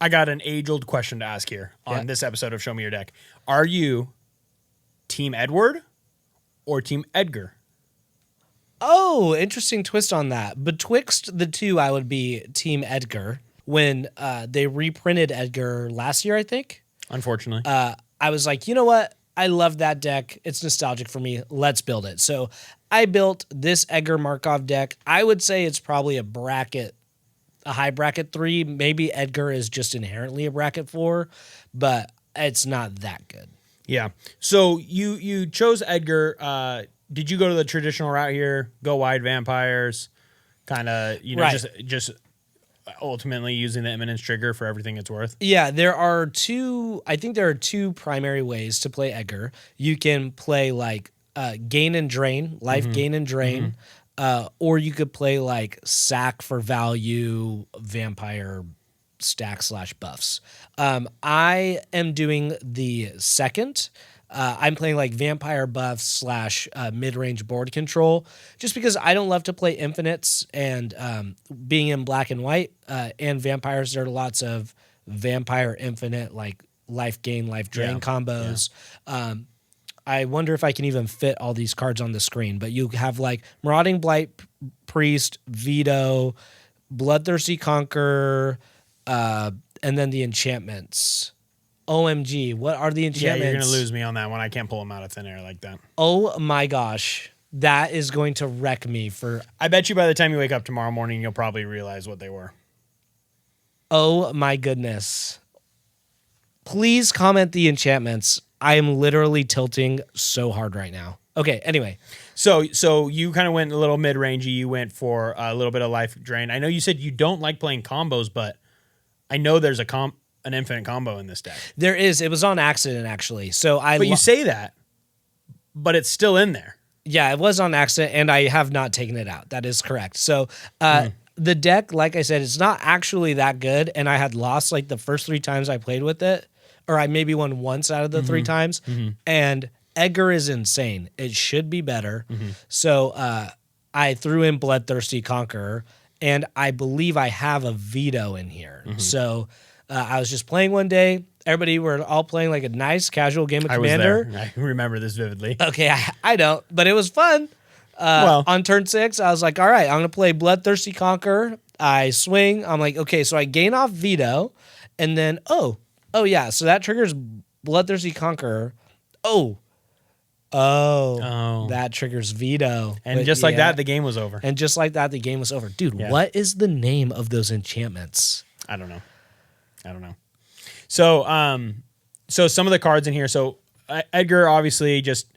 I got an age-old question to ask here on this episode of Show Me Your Deck. Are you Team Edward or Team Edgar? Oh, interesting twist on that. Betwixt the two, I would be Team Edgar. When they reprinted Edgar last year, I think. Unfortunately. I was like, you know what? I love that deck. It's nostalgic for me. Let's build it. So I built this Edgar Markov deck. I would say it's probably a high bracket 3. Maybe Edgar is just inherently a bracket 4, but it's not that good. Yeah. So you chose Edgar. Did you go to the traditional route here? Go wide vampires, kind of, just ultimately using the Eminence trigger for everything it's worth? Yeah, there are two primary ways to play Edgar. You can play like gain and drain, life gain and drain, or you could play like sack for value, vampire stack / buffs. I am doing the second. I'm playing like vampire buffs / mid-range board control, just because I don't love to play infinites, and being in black and white and vampires, there are lots of vampire infinite like life gain, life drain combos. Yeah. I wonder if I can even fit all these cards on the screen, but you have like Marauding Blight Priest, Veto, Bloodthirsty Conqueror, and then the enchantments. OMG, what are the enchantments? Yeah, you're going to lose me on that one. I can't pull them out of thin air like that. Oh my gosh. That is going to wreck me for... I bet you by the time you wake up tomorrow morning, you'll probably realize what they were. Oh my goodness. Please comment the enchantments. I am literally tilting so hard right now. Okay, anyway. So you kind of went a little mid-rangey. You went for a little bit of life drain. I know you said you don't like playing combos, but I know there's an infinite combo in this deck. There is. It was on accident, actually. But you say that, but it's still in there. Yeah, it was on accident, and I have not taken it out. That is correct. So the deck, like I said, it's not actually that good, and I had lost like the first 3 times I played with it, or I maybe won once out of the 3 times, and Edgar is insane. It should be better. So I threw in Bloodthirsty Conqueror, and I believe I have a Veto in here. So... I was just playing one day. Everybody were all playing like a nice casual game of Commander. I remember this vividly. Okay, I don't, but it was fun. On turn 6, I was like, all right, I'm going to play Bloodthirsty Conqueror. I swing. I'm like, okay, so I gain off Veto. And then, oh yeah, so that triggers Bloodthirsty Conqueror. Oh, that triggers Veto. And just like that, the game was over. Dude, what is the name of those enchantments? I don't know. So some of the cards in here. So Edgar, obviously, just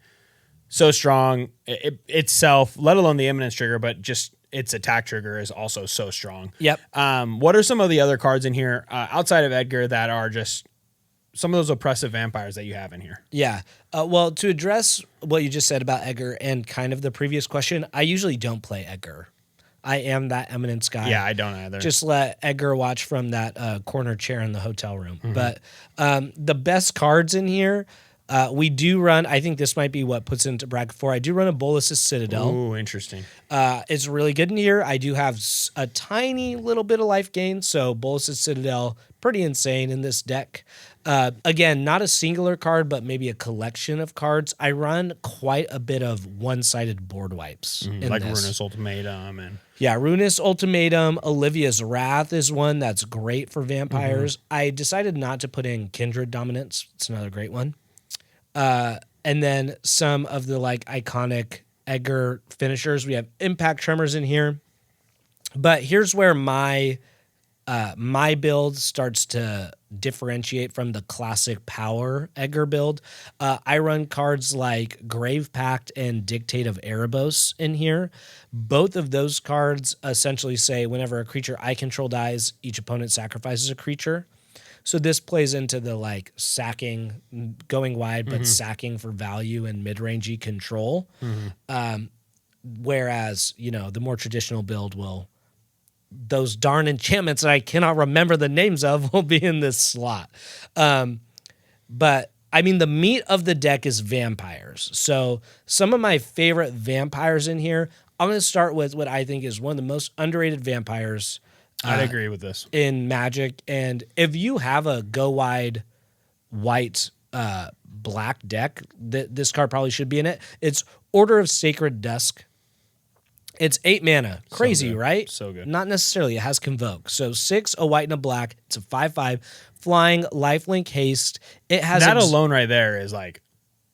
so strong itself, let alone the Eminence trigger, but just its attack trigger is also so strong. Yep. What are some of the other cards in here outside of Edgar that are just some of those oppressive vampires that you have in here? Yeah. Well, to address what you just said about Edgar and kind of the previous question, I usually don't play Edgar. I am that Eminence guy. Yeah, I don't either. Just let Edgar watch from that corner chair in the hotel room. But the best cards in here, we do run, I think this might be what puts into bracket 4. I do run a Bolas's Citadel. Ooh, interesting. It's really good in here. I do have a tiny little bit of life gain, so Bolas's Citadel, pretty insane in this deck. Again, not a singular card, but maybe a collection of cards. I run quite a bit of one-sided board wipes. Like Ruinous Ultimatum. Yeah, Ruinous Ultimatum. Olivia's Wrath is one that's great for vampires. I decided not to put in Kindred Dominance. It's another great one. And then some of the like iconic Edgar finishers. We have Impact Tremors in here. But here's where my build starts to differentiate from the classic power Edgar build. I run cards like Grave Pact and Dictate of Erebos in here. Both of those cards essentially say whenever a creature I control dies, each opponent sacrifices a creature. So this plays into the like sacking, going wide, but sacking for value and mid-rangey control. Whereas, the more traditional build those darn enchantments that I cannot remember the names of will be in this slot. But I mean, the meat of the deck is vampires. So some of my favorite vampires in here, I'm going to start with what I think is one of the most underrated vampires I'd agree with this. in Magic. And if you have a go wide white black deck, this card probably should be in it. It's Order of Sacred Dusk. It's 8 mana. Crazy, right? So good. Not necessarily. It has Convoke. So 6, a white and a black. It's a 5/5. Flying, lifelink, haste. It has that alone right there is like,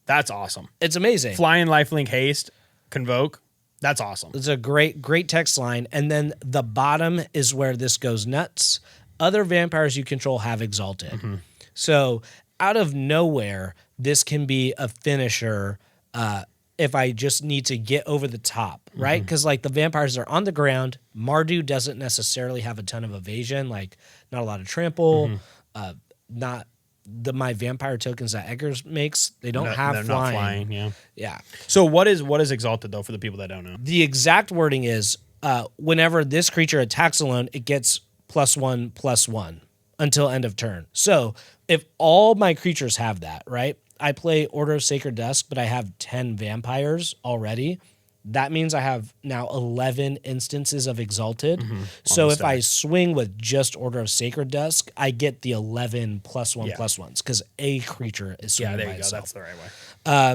that's awesome. It's amazing. Flying, lifelink, haste, convoke. That's awesome. It's a great text line. And then the bottom is where this goes nuts. Other vampires you control have Exalted. Mm-hmm. So out of nowhere, this can be a finisher if I just need to get over the top, right? Because like the vampires are on the ground. Mardu doesn't necessarily have a ton of evasion, like not a lot of trample, not my vampire tokens that Edgar makes. They don't have they're flying. Not flying. Yeah. Yeah. So what is Exalted though for the people that don't know? The exact wording is whenever this creature attacks alone, it gets +1/+1 until end of turn. So if all my creatures have that, right? I play Order of Sacred Dusk, but I have 10 vampires already. That means I have now 11 instances of Exalted. So if I swing with just Order of Sacred Dusk, I get the 11 +1/+1s because a creature is swinging there by you go. itself. That's the right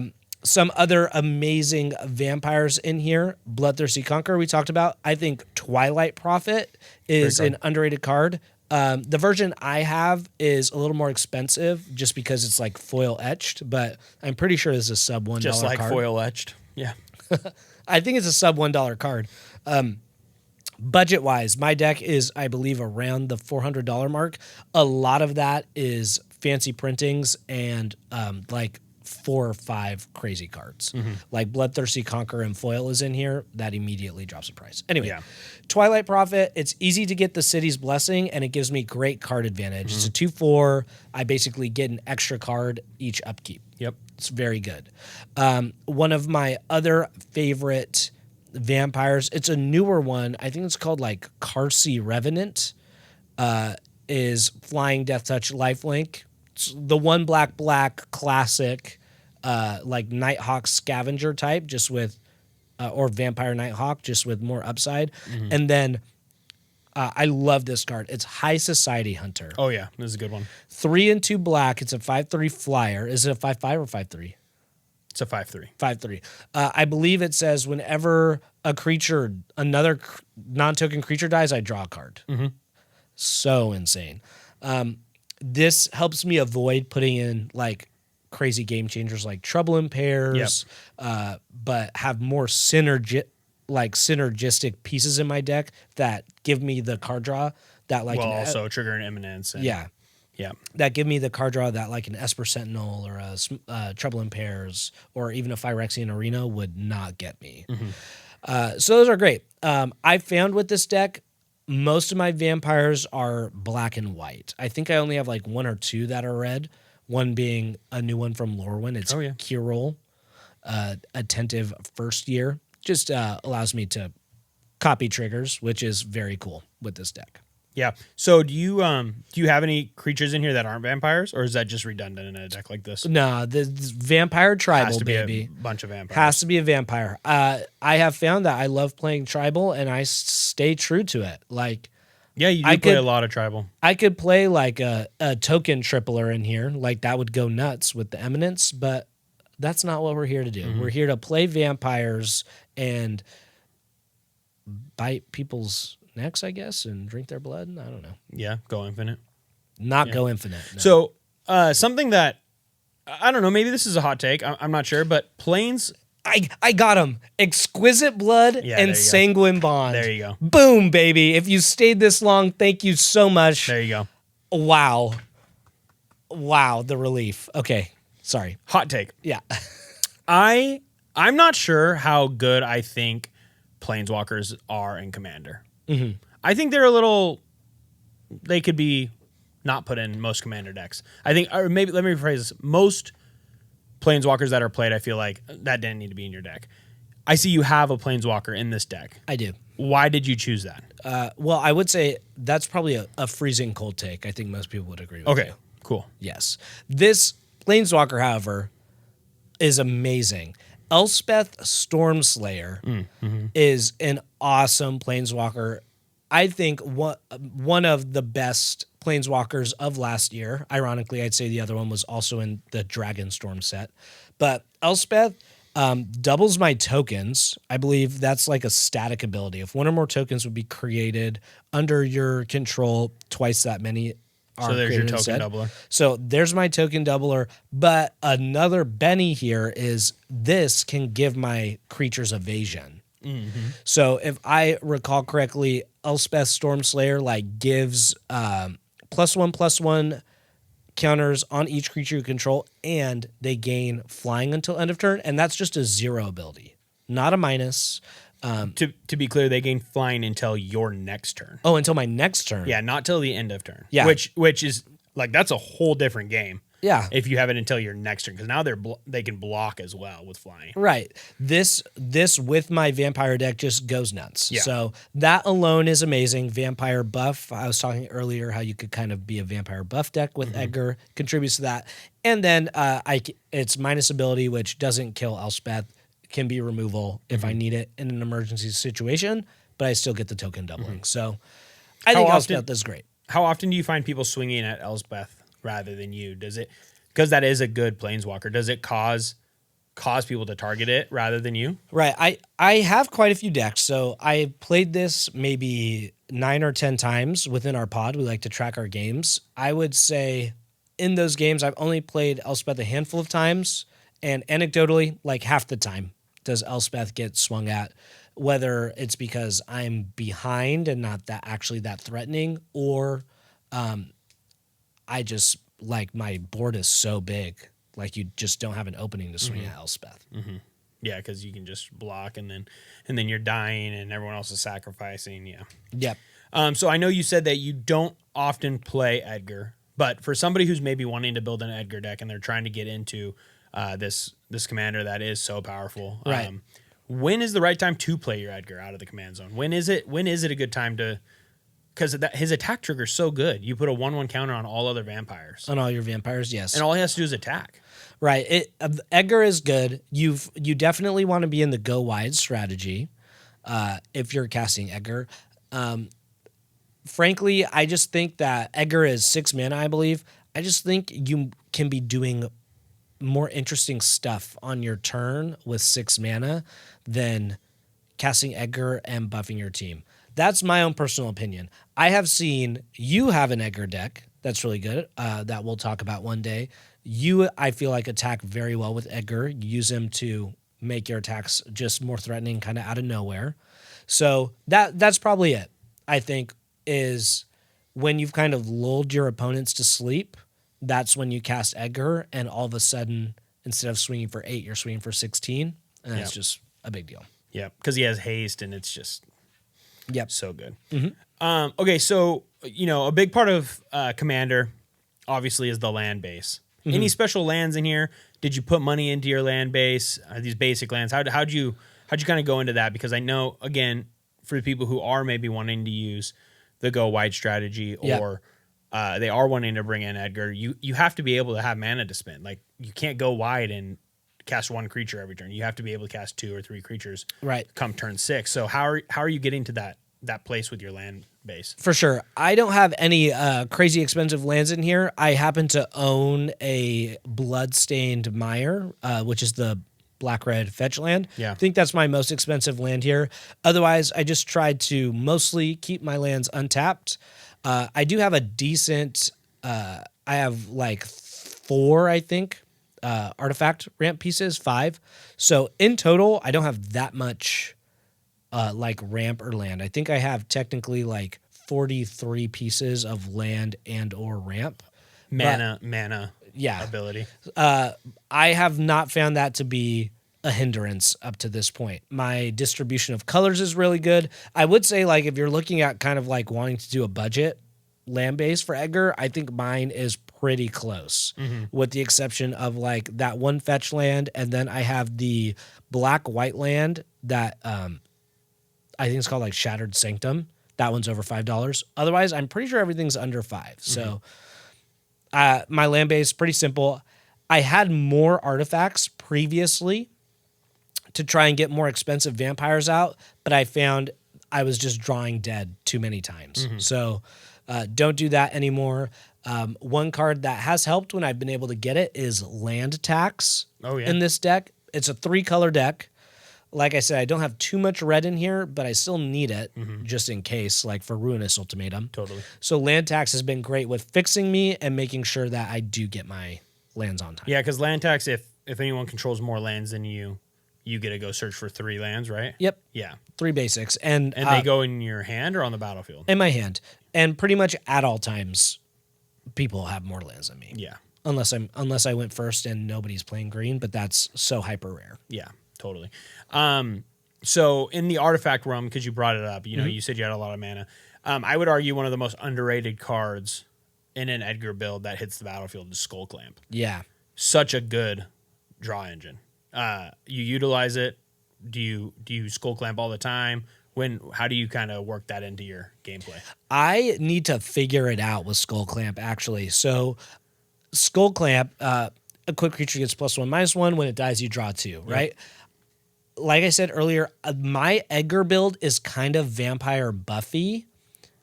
way. Some other amazing vampires in here. Bloodthirsty Conqueror we talked about. I think Twilight Prophet is an underrated card. The version I have is a little more expensive just because it's like foil etched, but I'm pretty sure this is a sub $1 Just like card. foil etched. Yeah. I think it's a sub $1 card. Budget wise, my deck is, I believe, around the $400 mark. A lot of that is fancy printings and like 4 or 5 crazy cards. Like Bloodthirsty Conqueror and foil is in here. That immediately drops the price. Anyway, Twilight Prophet, it's easy to get the City's Blessing, and it gives me great card advantage. It's a 2/4. I basically get an extra card each upkeep. Yep. It's very good. One of my other favorite vampires, it's a newer one. I think it's called like Carsey Revenant, is Flying Death Touch Lifelink. It's the 1 black classic, like Nighthawk Scavenger type, just with, or Vampire Nighthawk, just with more upside. And then I love this card. It's High Society Hunter. Oh yeah, this is a good one. 3 and 2 black. It's a 5/3 flyer. Is it a 5/5 or 5/3? It's a 5/3. 5/3. I believe it says whenever a creature, another non-token creature dies, I draw a card. So insane. This helps me avoid putting in like crazy game changers like Trouble in Pairs, but have more synergistic pieces in my deck that give me the card draw that like also trigger an Eminence. And, yeah. That give me the card draw that like an Esper Sentinel or a Trouble in Pairs or even a Phyrexian Arena would not get me. So those are great. I found with this deck, most of my vampires are black and white. I think I only have like 1 or 2 that are red. One being a new one from Lorwyn. It's Kirol, Attentive First Year. Just allows me to copy triggers, which is very cool with this deck. Yeah. So do you have any creatures in here that aren't vampires, or is that just redundant in a deck like this? No, the vampire tribal, has to baby. Be a bunch of vampires. Has to be a vampire. I have found that I love playing tribal, and I stay true to it. Like, yeah, you do play a lot of tribal. I could play like a token tripler in here, like that would go nuts with the Eminence, but that's not what we're here to do. We're here to play vampires and bite people's necks, I guess, and drink their blood. I don't know. Yeah, go infinite. Not go infinite. No. So something that, I don't know, maybe this is a hot take. I'm not sure, but Plains... I got him. Exquisite Blood and Sanguine Bond. There you go. Boom, baby. If you stayed this long, thank you so much. There you go. Wow, the relief. Okay, sorry. Hot take. Yeah. I'm not sure how good I think Planeswalkers are in Commander. I think they're they could be not put in most Commander decks. I think, or maybe, let me rephrase this. Most Planeswalkers that are played, I feel like that didn't need to be in your deck. I see you have a Planeswalker in this deck. I do. Why did you choose that? Well, I would say that's probably a freezing cold take. I think most people would agree with you. Okay, cool. Yes. This Planeswalker, however, is amazing. Elspeth Stormslayer is an awesome Planeswalker. I think one of the best Planeswalkers of last year, ironically, I'd say the other one was also in the Dragonstorm set, but Elspeth doubles my tokens. I believe that's like a static ability. If one or more tokens would be created under your control, twice that many are So there's your created token instead. doubler. So there's my token doubler. But another Benny here is this can give my creatures evasion. So if I recall correctly, Elspeth Stormslayer like gives +1/+1 counters on each creature you control, and they gain flying until end of turn, and that's just a 0 ability, not a minus. To be clear, they gain flying until your next turn. Oh, until my next turn. Yeah, not till the end of turn. Yeah. Which is like that's a whole different game. Yeah. If you have it until your next turn, because now they can block as well with flying. Right. This with my vampire deck just goes nuts. Yeah. So that alone is amazing. Vampire buff. I was talking earlier how you could kind of be a vampire buff deck with Edgar, contributes to that. And then it's minus ability, which doesn't kill Elspeth, can be removal if I need it in an emergency situation, but I still get the token doubling. So I think Elspeth is great. How often do you find people swinging at Elspeth rather than you? Does it, because that is a good planeswalker, does it cause people to target it rather than you? Right. I have quite a few decks. So I played this maybe 9 or 10 times within our pod. We like to track our games. I would say in those games, I've only played Elspeth a handful of times. And anecdotally, like half the time does Elspeth get swung at, whether it's because I'm behind and not that actually that threatening, or I just like my board is so big, like you just don't have an opening to swing at Elspeth. Yeah, because you can just block and then you're dying and everyone else is sacrificing. Yeah. Yep. So I know you said that you don't often play Edgar, but for somebody who's maybe wanting to build an Edgar deck and they're trying to get into this commander that is so powerful, right? When is the right time to play your Edgar out of the command zone? When is it a good time to? Because his attack trigger is so good. You put a 1/1 counter on all other vampires. On all your vampires, yes. And all he has to do is attack. Right. Edgar is good. You definitely want to be in the go wide strategy if you're casting Edgar. Frankly, I just think that Edgar is 6 mana, I believe. I just think you can be doing more interesting stuff on your turn with 6 mana than casting Edgar and buffing your team. That's my own personal opinion. I have seen you have an Edgar deck that's really good that we'll talk about one day. You, I feel like, attack very well with Edgar. You use him to make your attacks just more threatening kind of out of nowhere. So that's probably it, I think, is when you've kind of lulled your opponents to sleep, that's when you cast Edgar, and all of a sudden, instead of swinging for 8, you're swinging for 16, and that's just a big deal. Yeah, because he has haste, and it's just so good. Okay, so a big part of Commander obviously is the land base. Any special lands in here? Did you put money into your land base? These basic lands. How'd you kind of go into that? Because I know, again, for the people who are maybe wanting to use the go wide strategy, or they are wanting to bring in Edgar, you have to be able to have mana to spend. Like, you can't go wide and cast 1 creature every turn. You have to be able to cast 2 or 3 creatures come turn 6. So how are you getting to that place with your land base? For sure. I don't have any crazy expensive lands in here. I happen to own a Bloodstained Mire, which is the black-red fetch land. Yeah. I think that's my most expensive land here. Otherwise, I just tried to mostly keep my lands untapped. I do have a decent, I have like 4, I think, artifact ramp pieces, 5. So in total, I don't have that much like ramp or land. I think I have technically like 43 pieces of land and or ramp. Mana ability. I have not found that to be a hindrance up to this point. My distribution of colors is really good. I would say, like, if you're looking at kind of like wanting to do a budget land base for Edgar, I think mine is pretty close, with the exception of like that 1 fetch land, and then I have the black-white land that I think it's called like Shattered Sanctum. That one's over $5. Otherwise, I'm pretty sure everything's under 5. So my land base is pretty simple. I had more artifacts previously to try and get more expensive vampires out, but I found I was just drawing dead too many times. So don't do that anymore. One card that has helped when I've been able to get it is land tax in this deck. It's a 3-color deck. Like I said, I don't have too much red in here, but I still need it just in case, like for Ruinous Ultimatum. Totally. So land tax has been great with fixing me and making sure that I do get my lands on time. Yeah, because land tax, if anyone controls more lands than you get to go search for 3 lands, right? Yep. Yeah. 3 basics. And they go in your hand or on the battlefield? In my hand. And pretty much at all times, people have more lands than me. Yeah. Unless I went first and nobody's playing green, but that's so hyper rare. Yeah, totally. So in the artifact realm, because you brought it up, you know, you said you had a lot of mana. I would argue one of the most underrated cards in an Edgar build that hits the battlefield is Skullclamp. Yeah. Such a good draw engine. You utilize it. Do you Skullclamp all the time? How do you kind of work that into your gameplay? I need to figure it out with Skullclamp, actually. So Skullclamp, a quick creature gets +1/-1. When it dies, you draw 2, right? Like I said earlier, my Edgar build is kind of vampire buffy.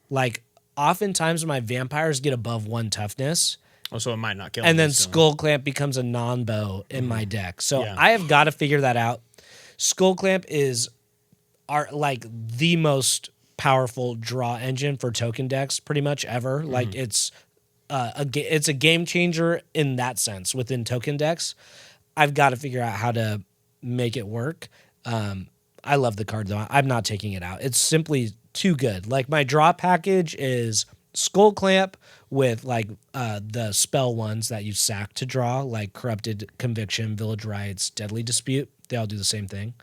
Like, oftentimes my vampires get above 1 toughness. Oh, so it might not kill. And then Skullclamp becomes a non-bow in my deck. So Yeah. I have got to figure that out. Skullclamp is like the most powerful draw engine for token decks pretty much ever. Like it's a game changer in that sense within token decks. I've got to figure out how to make it work. I love the card though. I'm not taking it out. It's simply too good. Like my draw package is Skullclamp with like the spell ones that you sack to draw, like Corrupted Conviction, Village Rites, Deadly Dispute. They all do the same thing.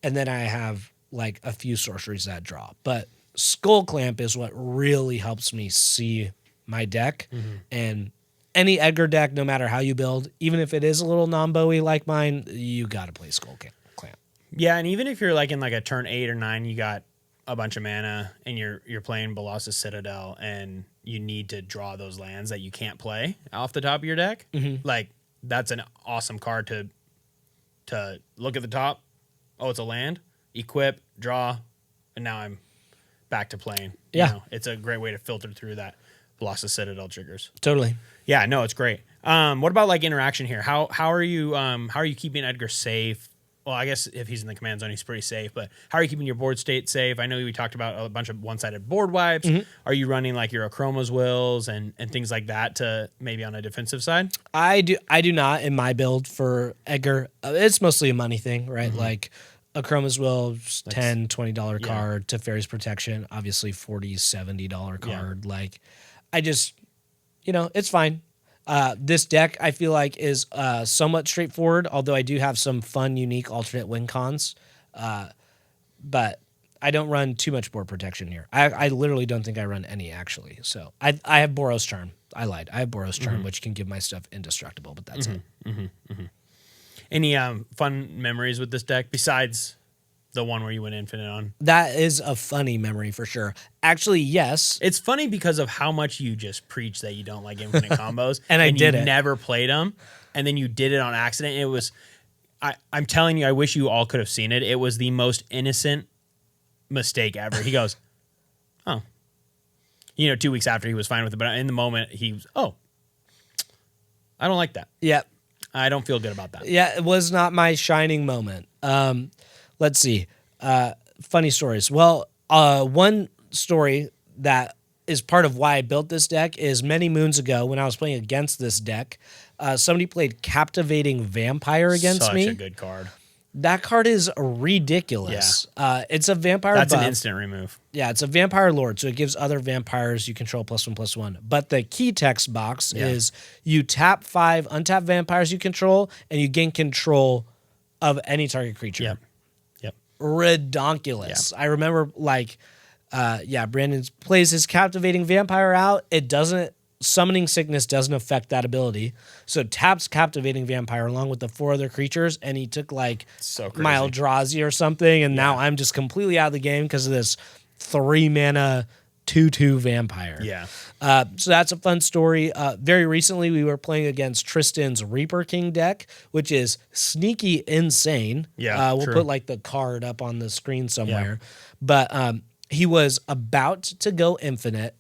And then I have like a few sorceries that draw. But Skullclamp is what really helps me see my deck. And any Edgar deck, no matter how you build, even if it is a little non-bowy like mine, you got to play Skullclamp. Yeah, and even if you're like in like a turn 8 or 9, you got a bunch of mana and you're playing Balaz's Citadel and you need to draw those lands that you can't play off the top of your deck, like that's an awesome card to look at the top. Oh, it's a land, equip, draw, and now I'm back to playing. Yeah. You know, it's a great way to filter through that Balaz's Citadel triggers. Totally. Yeah, no, it's great. What about like interaction here? How are you keeping Edgar safe? Well, I guess if he's in the command zone, he's pretty safe. But how are you keeping your board state safe? I know we talked about a bunch of one-sided board wipes. Are you running like your Achroma's Wills and things like that to maybe on a defensive side? I do not in my build for Edgar. It's mostly a money thing, right? Like Achroma's Will, $10, $20 card. Teferi's Protection, obviously $40, $70 card. Yeah. Like, I just, it's fine. This deck, I feel like, is somewhat straightforward, although I do have some fun, unique alternate win cons. But I don't run too much board protection here. I literally don't think I run any, actually. So I have Boros Charm. I lied. I have Boros Charm, which can give my stuff indestructible, but that's it. Any fun memories with this deck besides the one where you went infinite on? That is a funny memory for sure. Actually, yes. It's funny because of how much you just preach that you don't like infinite combos. and I did you it. Never played them. And then you did it on accident. It was, I'm telling you, I wish you all could have seen it. It was the most innocent mistake ever. He goes, oh. 2 weeks after he was fine with it. But in the moment, he was, oh, I don't like that. Yeah. I don't feel good about that. Yeah, it was not my shining moment. Let's see. Funny stories. Well, one story that is part of why I built this deck is many moons ago when I was playing against this deck, somebody played Captivating Vampire against me. Such a good card. That card is ridiculous. Yeah. It's a vampire That's buff. an instant remove. Yeah, it's a vampire lord, so it gives other vampires you control +1/+1. But the key text box is you tap 5 untap vampires you control, and you gain control of any target creature. Yep. Redonkulous. Yeah. I remember Brandon plays his Captivating Vampire out. Summoning Sickness doesn't affect that ability. So taps Captivating Vampire along with the 4 other creatures, and he took like Maldrazi or something, and now I'm just completely out of the game because of this 3 mana 2/2 vampire. Yeah. So that's a fun story. Very recently, we were playing against Tristan's Reaper King deck, which is sneaky insane. Yeah, we'll true. put like the card up on the screen somewhere. But he was about to go infinite.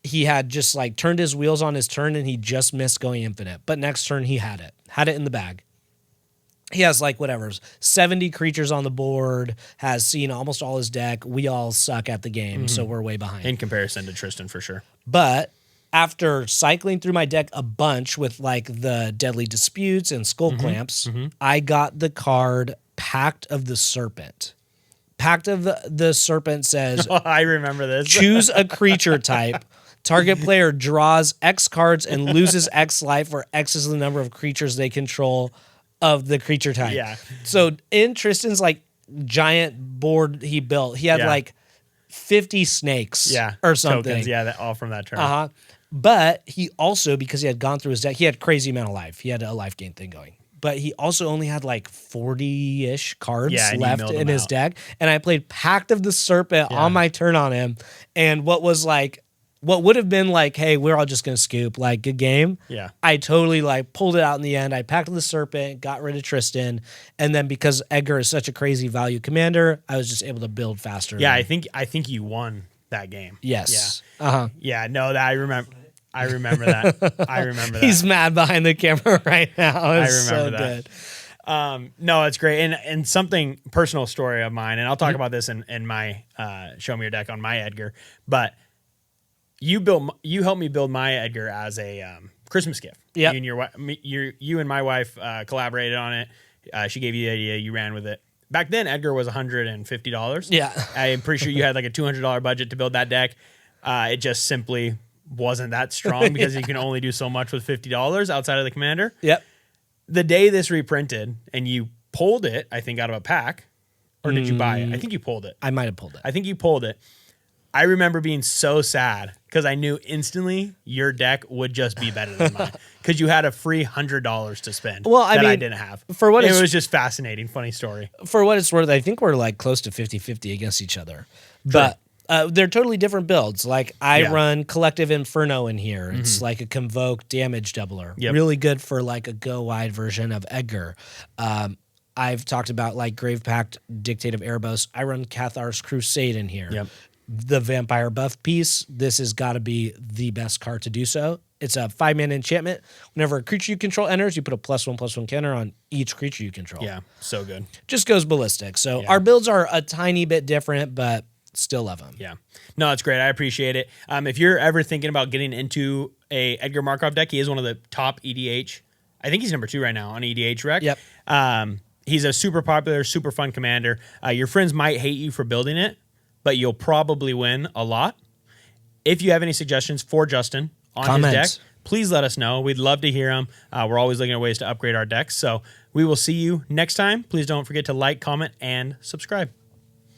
He had just like turned his wheels on his turn and he just missed going infinite. But next turn he had it in the bag. He has like 70 creatures on the board, has seen almost all his deck. We all suck at the game, so we're way behind. In comparison to Tristan, for sure. But after cycling through my deck a bunch with like the Deadly Disputes and Skull Clamps, I got the card Pact of the Serpent. Pact of the Serpent says, I remember this. choose a creature type. Target player draws X cards and loses X life, where X is the number of creatures they control of the creature type. Yeah. So in Tristan's like giant board he built, he had like 50 snakes or something. Tokens, all from that turn. But he also, because he had gone through his deck, he had crazy amount of life. He had a life gain thing going. But he also only had like 40-ish cards left in his deck. And I played Pact of the Serpent on my turn on him. And what would have been like, hey, we're all just going to scoop, like, good game. Yeah. I totally, like, pulled it out in the end. I packed the Serpent, got rid of Tristan, and then because Edgar is such a crazy value commander, I was just able to build faster. Yeah, I think you won that game. Yes. Yeah. Yeah, no, I remember that. I remember that. He's mad behind the camera right now. It's I remember so that. good. No, it's great. And something personal story of mine, and I'll talk about this in my Show Me Your Deck on my Edgar, but you helped me build my Edgar as a Christmas gift. Yeah. You and my wife collaborated on it. She gave you the idea. You ran with it. Back then, Edgar was $150. Yeah. I'm pretty sure you had like a $200 budget to build that deck. It just simply wasn't that strong because you can only do so much with $50 outside of the commander. Yep. The day this reprinted and you pulled it, I think, out of a pack, or did you buy it? I think you pulled it. I might have pulled it. I think you pulled it. I remember being so sad because I knew instantly your deck would just be better than mine because you had a free $100 to spend. Well, I mean, I didn't have. It was just fascinating, funny story. For what it's worth, I think we're like close to 50-50 against each other. But they're totally different builds. Like I run Collective Inferno in here. It's like a Convoke damage doubler. Yep. Really good for like a go wide version of Edgar. I've talked about like Grave Pact, Dictate of Erebos. I run Cathar's Crusade in here. Yep. The vampire buff piece, this has got to be the best card to do so. It's a 5-mana enchantment. Whenever a creature you control enters, you put a +1/+1 counter on each creature you control. Yeah, so good. Just goes ballistic. So our builds are a tiny bit different, but still love them. Yeah. No, it's great. I appreciate it. If you're ever thinking about getting into a Edgar Markov deck, he is one of the top EDH. I think he's number 2 right now on EDH rec. Yep. He's a super popular, super fun commander. Your friends might hate you for building it, but you'll probably win a lot. If you have any suggestions for Justin on his deck, please let us know. We'd love to hear them. We're always looking at ways to upgrade our decks. So we will see you next time. Please don't forget to like, comment, and subscribe.